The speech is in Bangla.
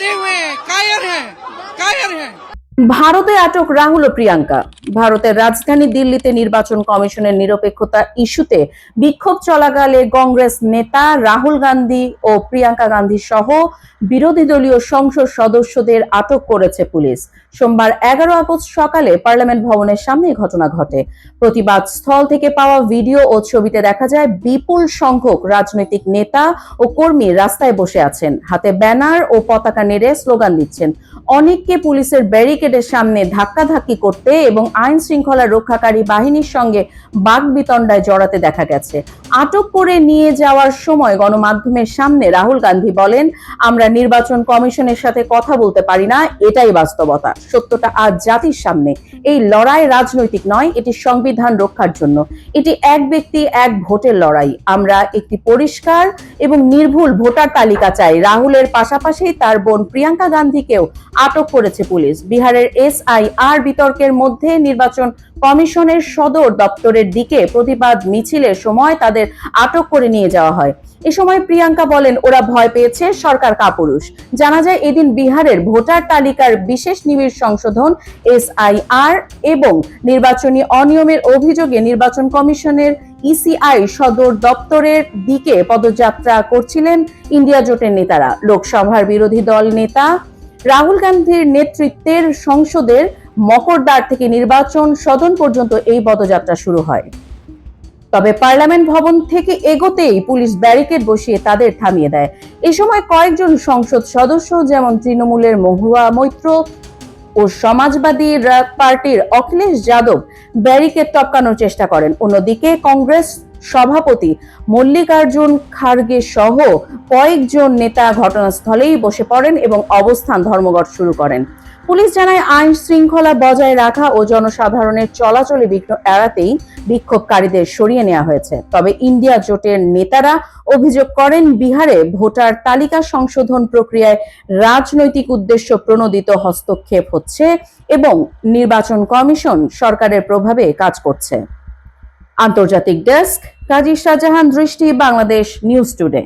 डरे हुए हैं, कायर हैं। ভারতে আটক রাহুল ও প্রিয়াঙ্কা। ভারতের রাজধানী দিল্লিতে নির্বাচন কমিশনের নিরপেক্ষতা ইস্যুতে বিক্ষোভ চলাকালে কংগ্রেস নেতা রাহুল গান্ধী ও প্রিয়াঙ্কা গান্ধী সহ বিরোধী দলীয় সংসদ সদস্যদের আটক করেছে পুলিশ। সোমবার 11 আগস্ট সকালে পার্লামেন্ট ভবনের সামনে ঘটনা ঘটে। প্রতিবাদ স্থল থেকে পাওয়া ভিডিও ও ছবিতে দেখা যায় বিপুল সংখ্যক রাজনৈতিক নেতা ও কর্মী রাস্তায় বসে আছেন, হাতে ব্যানার ও পতাকা নেড়ে স্লোগান দিচ্ছেন। অনেককে পুলিশের ব্যারিকেডের সামনে ধাক্কাধাক্কি করতে এবং আইন শৃঙ্খলা রক্ষাকারী বাহিনীর সঙ্গে বাকবিতণ্ডায় জড়াতে দেখা গেছে। আটক করে নিয়ে যাওয়ার সময় গণমাধ্যমের সামনে রাহুল গান্ধী বলেন, আমরা নির্বাচন কমিশনের সাথে কথা বলতে পারি না, এটাই বাস্তবতা। সত্যটা আজ জাতির সামনে। এই লড়াই রাজনৈতিক নয়, এটি সংবিধান রক্ষার জন্য। এটি এক ব্যক্তি এক ভোটের লড়াই। আমরা একটি পরিষ্কার এবং নির্ভুল ভোটার তালিকা চাই। রাহুলের পাশাপাশি তার বোন প্রিয়াঙ্কা গান্ধীকেও আটক করেছে পুলিশ। বিহারের SIR বিতর্কের মধ্যে নির্বাচন কমিশনের সদর দপ্তরের দিকে প্রতিবাদ মিছিলের সময় তাদের আটক করে নিয়ে যাওয়া হয়। এ সময় প্রিয়াঙ্কা বলেন, ওরা ভয় পেয়েছে, সরকার কাপুরুষ। জানা যায় এদিন বিহারের ভোটার তালিকার বিশেষ নিবিড় সংশোধন SIR এবং নির্বাচনী অনিয়মের অভিযোগে নির্বাচন কমিশনের ECI সদর দপ্তরের দিকে পদযাত্রা করছিলেন ইন্ডিয়া জোটের নেতারা। লোকসভার বিরোধী দল নেতা রাহুল গান্ধীর নেতৃত্বের সংসদের মকরদ্বার থেকে নির্বাচন সদন পর্যন্ত এই পদযাত্রা শুরু হয়। তবে পার্লামেন্ট ভবন থেকে এগোতেই পুলিশ ব্যারিকেড বসিয়ে তাদের থামিয়ে দেয়। এ সময় কয়েকজন সংসদ সদস্য যেমন তৃণমূলের মহুয়া মৈত্র ও সমাজবাদী পার্টির অখিলেশ যাদব ব্যারিকেড টপকানোর চেষ্টা করেন। অন্যদিকে কংগ্রেস সভাপতি মল্লিকার্জুন খার্গে সহ কয়েকজন নেতা ঘটনাস্থলেই বসে পড়েন এবং অবস্থান ধর্মঘট শুরু করেন। পুলিশ জানায়, আইন শৃঙ্খলা বজায় রাখা ও জনসাধারণের চলাচলে বিঘ্ন এড়াতেই বিক্ষোভকারীদের সরিয়ে নেওয়া হয়েছে। তবে ইন্ডিয়া জোটের নেতারা অভিযোগ করেন, বিহারে ভোটার তালিকা সংশোধন প্রক্রিয়ায় রাজনৈতিক উদ্দেশ্য প্রণোদিত হস্তক্ষেপ হচ্ছে এবং নির্বাচন কমিশন সরকারের প্রভাবে কাজ করছে। আন্তর্জাতিক ডেস্ক, কাজী শাহজাহান দৃষ্টি, বাংলাদেশ নিউজ টুডে।